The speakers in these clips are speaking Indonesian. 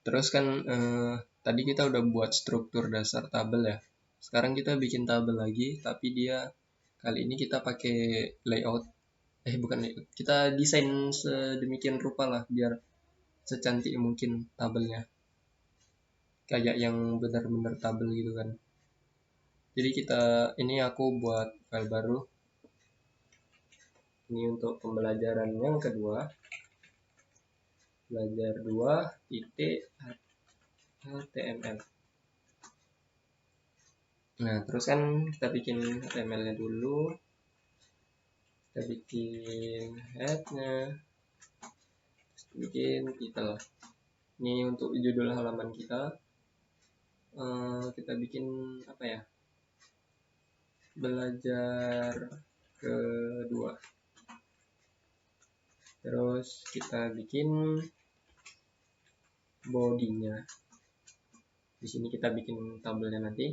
Terus kan tadi kita udah buat struktur dasar tabel ya. Sekarang kita bikin tabel lagi, tapi dia kali ini kita pakai layout. Bukan layout. Kita desain sedemikian rupa lah biar secantik mungkin tabelnya. Kayak yang benar-benar tabel gitu kan. Jadi ini aku buat file baru. Ini untuk pembelajaran yang kedua. Belajar 2.html. Nah, terus kan kita bikin HTML-nya dulu. Kita bikin head-nya. Bikin title. Ini untuk judul halaman kita. Kita bikin apa ya? Belajar kedua. Terus kita bikin bodinya. Di sini kita bikin tabelnya nanti.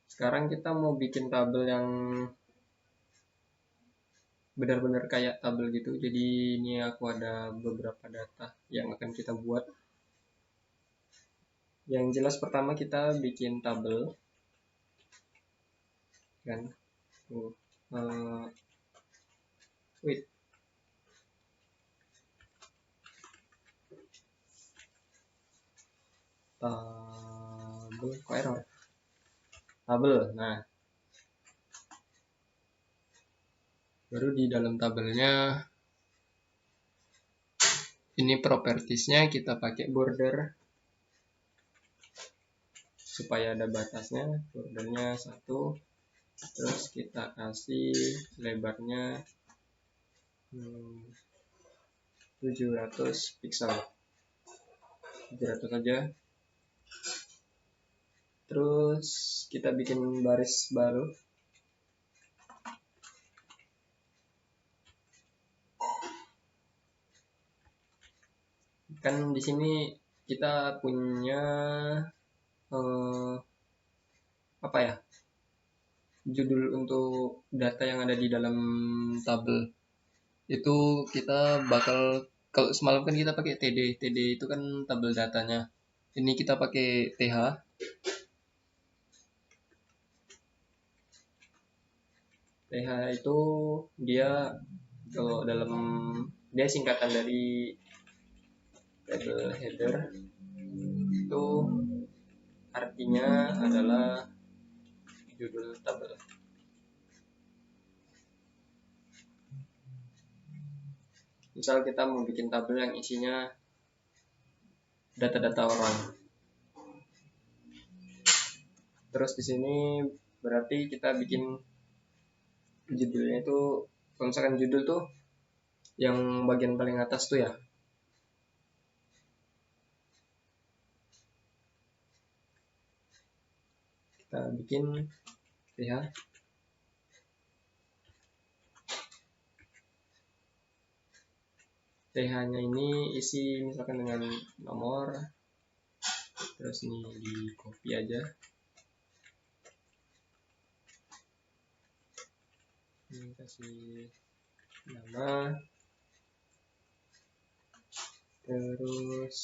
Sekarang kita mau bikin tabel yang benar-benar kayak tabel gitu. Jadi ini aku ada beberapa data yang akan kita buat. Yang jelas pertama kita bikin tabel kan. Wait. Tabel kok error? Tabel. Nah, baru di dalam tabelnya ini propertiesnya kita pakai border supaya ada batasnya. Bordernya 1, terus kita kasih lebarnya 700 pixel, 700 saja. Terus kita bikin baris baru. Kan di sini kita punya apa ya? Judul untuk data yang ada di dalam tabel. Itu kita bakal, kalau semalam kan kita pakai TD itu kan tabel datanya. Ini kita pakai TH. TH itu dia kalau dia singkatan dari table header, itu artinya adalah judul tabel. Misal kita mau bikin tabel yang isinya data-data orang. Terus di sini berarti kita bikin judulnya itu, kalau misalkan judul tuh yang bagian paling atas tuh ya. Kita bikin TH. TH-nya ini isi misalkan dengan nomor. Terus ini di copy aja. Ini kasih nama. Terus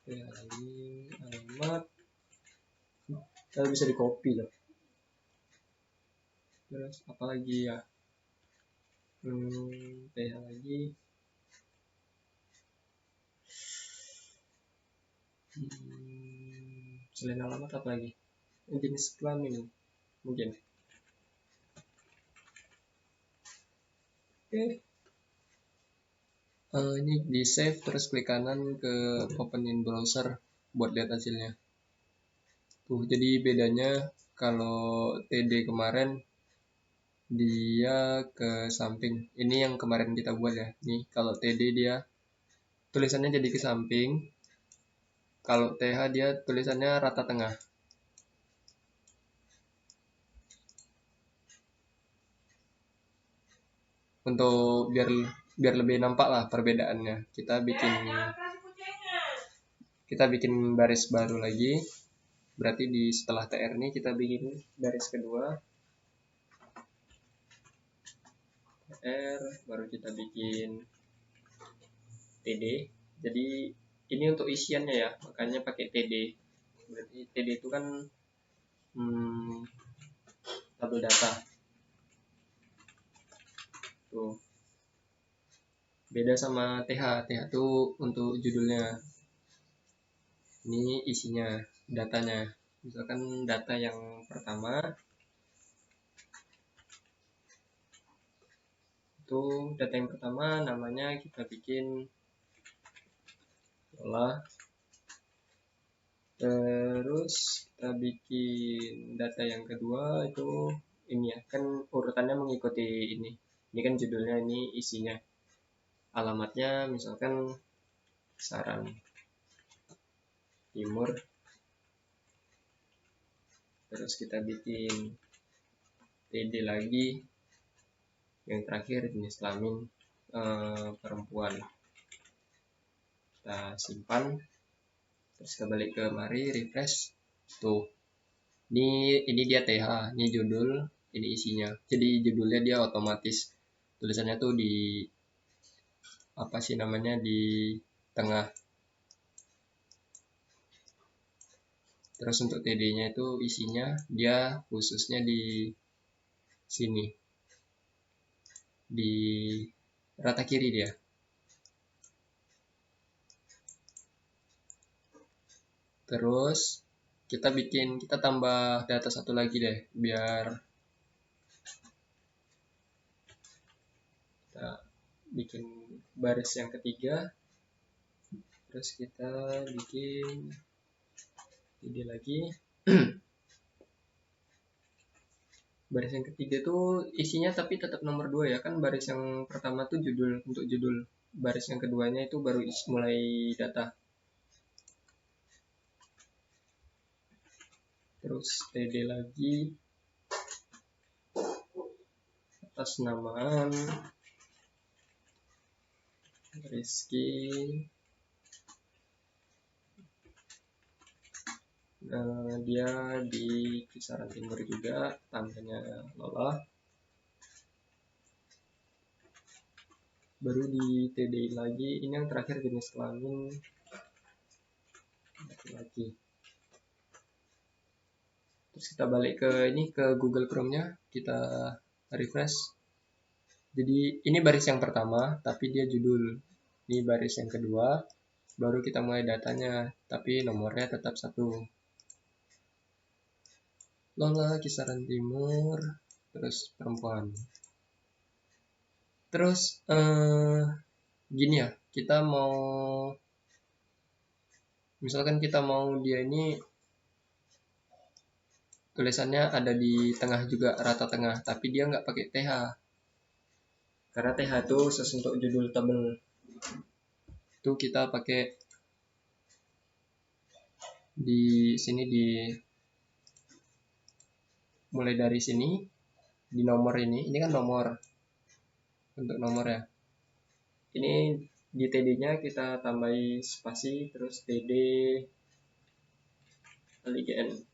lagi alamat. Kalau bisa di copy loh. Terus apa lagi ya? TH lagi. Selain alamat apa lagi? Jenis kelamin mungkin. Oke. Ini di save, terus klik kanan ke open in browser buat lihat hasilnya. Tuh, jadi bedanya kalau TD kemarin dia ke samping. Ini yang kemarin kita buat ya. Nih, kalau TD dia tulisannya jadi ke samping. Kalau TH dia tulisannya rata tengah. Untuk biar lebih nampak lah perbedaannya. Kita bikin baris baru lagi. Berarti setelah TR ini kita bikin baris kedua. TR, baru kita bikin TD. Jadi ini untuk isiannya ya, makanya pakai TD. Berarti TD itu kan tabel data. Tuh. Beda sama TH. TH itu untuk judulnya. Ini isinya, datanya. Misalkan data yang pertama itu data yang pertama namanya kita bikin olah. Terus kita bikin data yang kedua itu ini ya, kan urutannya mengikuti ini. Ini kan judulnya, ini isinya. Alamatnya misalkan Kisaran Timur. Terus kita bikin TD lagi. Yang terakhir jenis kelamin perempuan. Kita simpan. Terus kita balik ke mari, refresh. Tuh. Ini dia TH, ini judul, ini isinya. Jadi judulnya dia otomatis tulisannya tuh di apa sih namanya, di tengah. Terus untuk TD-nya itu isinya dia khususnya di sini, di rata kiri dia. Terus kita tambah data satu lagi deh, biar kita bikin baris yang ketiga. Terus kita bikin ini lagi. Baris yang ketiga tuh isinya tapi tetap nomor 2 ya, kan baris yang pertama tuh judul, untuk judul. Baris yang keduanya itu baru mulai data. Terus TD lagi, atas namaan Rizky. Dia di Kisaran Timur juga, tanggalnya Lola. Baru di TD lagi, ini yang terakhir jenis kelamin laki-laki. Terus kita balik ke ini, ke Google Chrome-nya, kita refresh. Jadi ini baris yang pertama, tapi dia judul. Ini baris yang kedua, baru kita mulai datanya, tapi nomornya tetap 1. Lola Kisaran Timur, terus perempuan. Terus gini ya, kita mau, misalkan kita mau dia ini tulisannya ada di tengah juga, rata tengah, tapi dia nggak pakai TH. Karena TH itu khusus untuk judul tabel. Itu kita pakai di sini, di mulai dari sini, di nomor ini kan nomor, untuk nomor ya. Ini di TD-nya kita tambahi spasi, terus TD LIGN.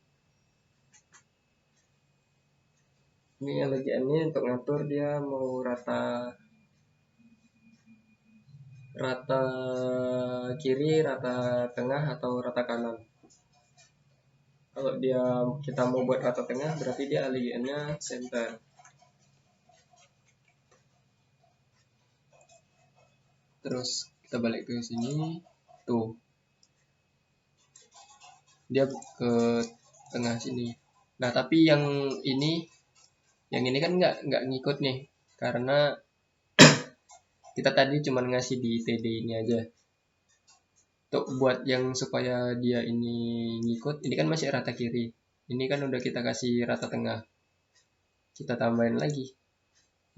Ini LIGN ini untuk ngatur dia mau rata kiri, rata tengah, atau rata kanan. Kalau kita mau buat rata tengah, berarti dia LIGN-nya center. Terus kita balik ke sini, tuh dia ke tengah sini. Nah tapi yang ini kan nggak ngikut nih, karena kita tadi cuma ngasih di TD ini aja. Untuk buat yang supaya dia ini ngikut, ini kan masih rata kiri, ini kan udah kita kasih rata tengah. Kita tambahin lagi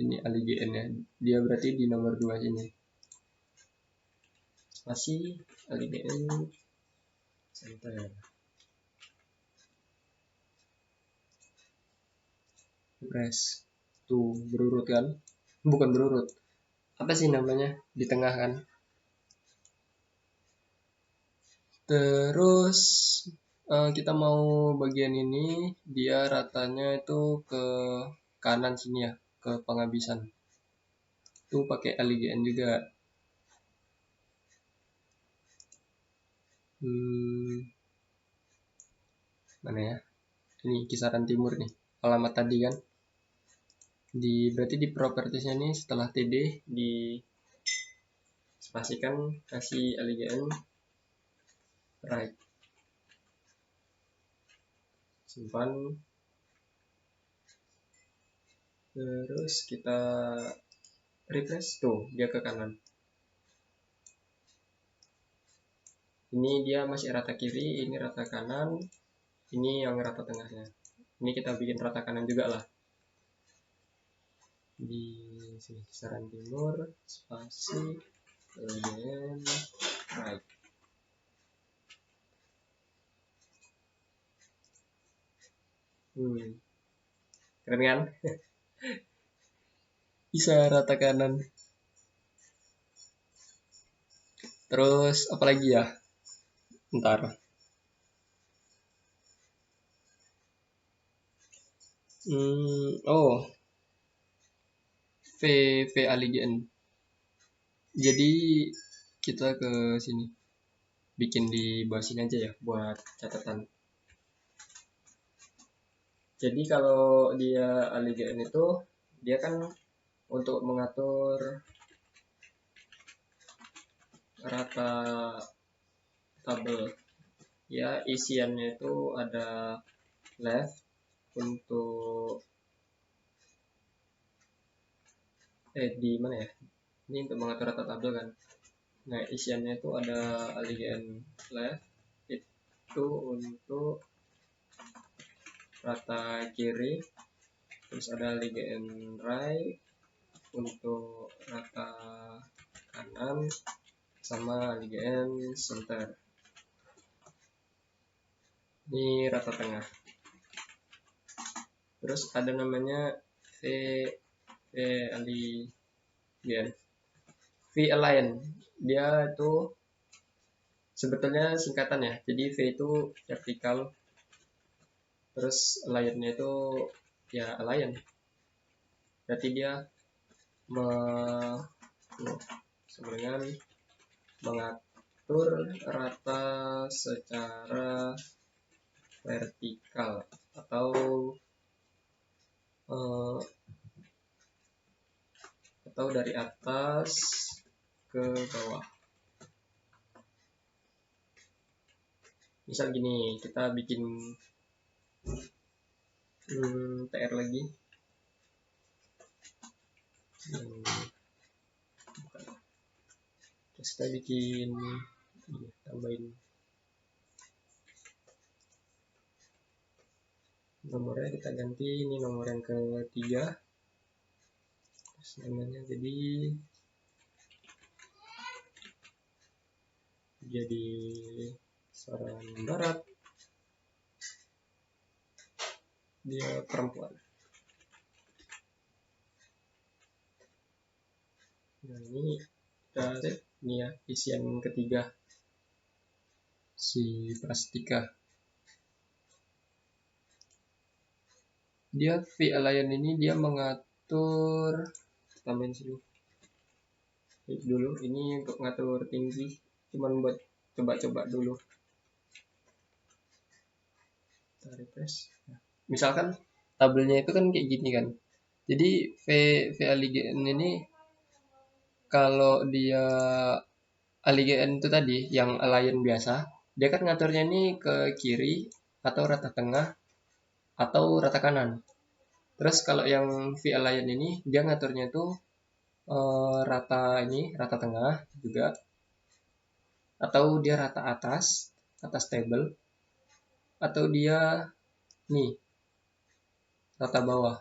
ini LIGN nya, dia berarti di nomor 2 sini, spasi LIGN center. Press tuh, berurut kan, bukan berurut, apa sih namanya, di tengah kan. Terus kita mau bagian ini dia ratanya itu ke kanan sini ya, ke penghabisan. Itu pakai LIGN juga. Mana ya, ini kisaran timur nih, alamat tadi kan. Berarti di propertiesnya nih setelah td di spasikan, kasih align right, simpan, terus kita refresh, tuh dia ke kanan. Ini dia masih rata kiri, ini rata kanan, ini yang rata tengahnya. Ini kita bikin rata kanan juga lah. Di sini kisaran timur, spasi, kemudian right. Keren kan? Bisa rata kanan. Terus apa lagi ya? Ntar. Oh, V align. Jadi kita ke sini, bikin di bawah sini aja ya buat catatan. Jadi kalau dia align itu, dia kan untuk mengatur rata tabel ya, isiannya itu ada left untuk di mana ya, ini untuk mengatur rata tabel kan. Nah, isiannya itu ada align left itu untuk rata kiri, terus ada align right untuk rata kanan, sama align center. Ini rata tengah. Terus ada namanya V-align. Dia itu sebetulnya singkatan ya. Jadi V itu vertikal, terus align-nya itu ya align. Berarti dia dengan mengatur rata secara vertikal atau dari atas ke bawah. Misal gini, kita bikin TR lagi. Terus kita bikin tambahin nomornya, kita ganti ini nomor yang ketiga. Terus namanya jadi Saran Barat, dia perempuan. Nah, ini kita save. Ini ya isian ketiga si Prastika. Dia V-align ini dia mengatur, tambahin sini dulu, ini untuk ngatur tinggi, cuman buat coba-coba dulu. Kita refresh. Nah, misalkan tabelnya itu kan kayak gini kan. Jadi V-align ini kalau dia align itu tadi yang align biasa, dia kan ngaturnya ini ke kiri atau rata tengah atau rata kanan. Terus kalau yang V-align ini dia ngaturnya itu rata tengah juga, atau dia rata atas table, atau dia nih rata bawah.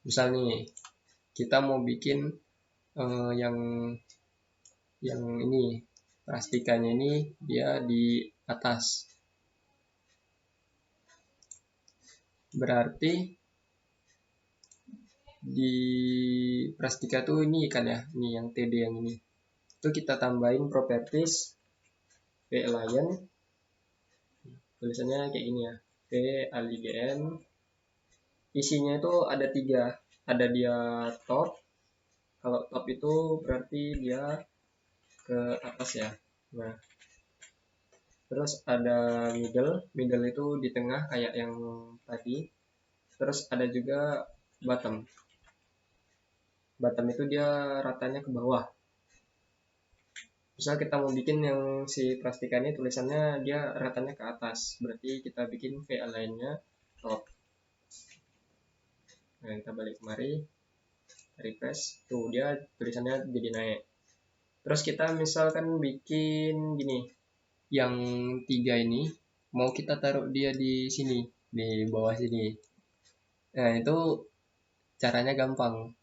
Misal nih kita mau bikin yang ini Prastikanya ini dia di atas, berarti di Prastika tuh ini kan ya, ini yang TD yang ini itu kita tambahin properties V-align, tulisannya kayak gini ya, V-align. Isinya itu ada 3, ada dia top, Kalau top itu berarti dia ke atas ya. Nah, terus ada middle itu di tengah kayak yang tadi. Terus ada juga bottom. Bottom itu dia ratanya ke bawah. Misal kita mau bikin yang si plastikan ini tulisannya dia ratanya ke atas, berarti kita bikin V align-nya top. Nah, kita balik kemari, refresh, tuh dia tulisannya jadi naik. Terus kita misalkan bikin gini, yang 3 ini mau kita taruh dia di sini, di bawah sini. Nah, itu caranya gampang.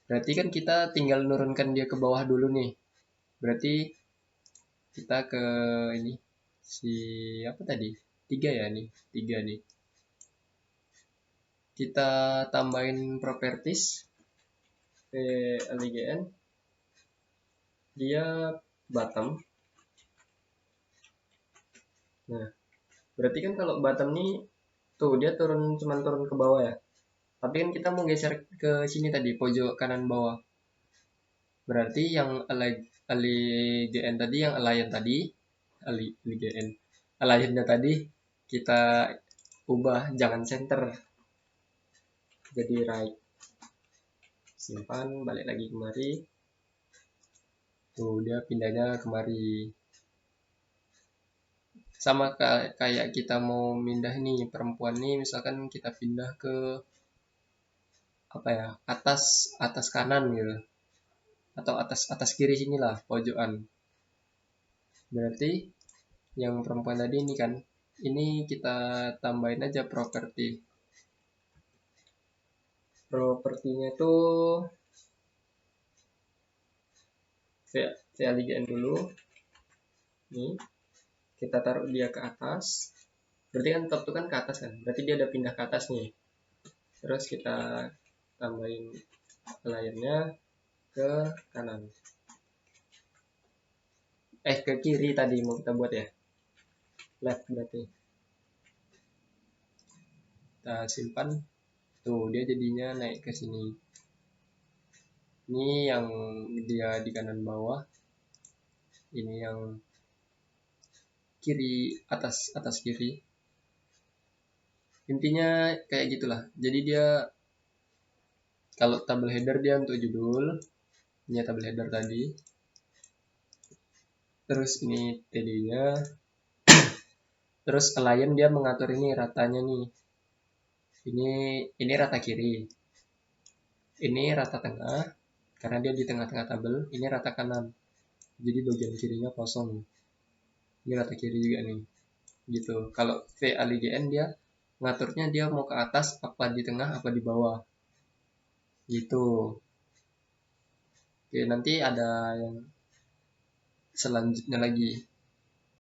Berarti kan kita tinggal nurunkan dia ke bawah dulu nih. Berarti kita ke ini si apa tadi? 3 ya nih, 3 nih. Kita tambahin properties VLIGN, dia bottom. Nah, berarti kan kalau bottom nih tuh dia cuman turun ke bawah ya. Tapi kan kita mau geser ke sini tadi, pojok kanan bawah. Berarti yang align tadi, yang align tadi, align, alignnya tadi kita ubah, jangan center, jadi right. Simpan, balik lagi kemari. Tuh dia pindahnya kemari. Sama kayak kita mau pindah nih perempuan nih, misalkan kita pindah ke apa ya, atas kanan gitu, atau atas kiri sinilah pojokan. Berarti yang perempuan tadi ini kan, ini kita tambahin aja propertinya tuh VLIGN dulu nih, kita taruh dia ke atas. Berarti kan top itu kan ke atas kan, berarti dia udah pindah ke atas nih. Terus kita tambahin layarnya ke kanan, ke kiri tadi mau kita buat ya, left berarti. Kita simpan, tuh dia jadinya naik ke sini. Ini yang dia di kanan bawah, ini yang kiri atas kiri. Intinya kayak gitulah. Jadi dia kalau tabel header dia untuk judul, ini tabel header tadi. Terus ini TD-nya. Terus align dia mengatur ini ratanya nih. Ini rata kiri. Ini rata tengah karena dia di tengah-tengah tabel. Ini rata kanan. Jadi bagian kirinya kosong. Ini rata kiri juga nih. Gitu. Kalau VLIGN dia ngaturnya dia mau ke atas apa di tengah apa di bawah. Gitu. Oke, nanti ada yang selanjutnya lagi.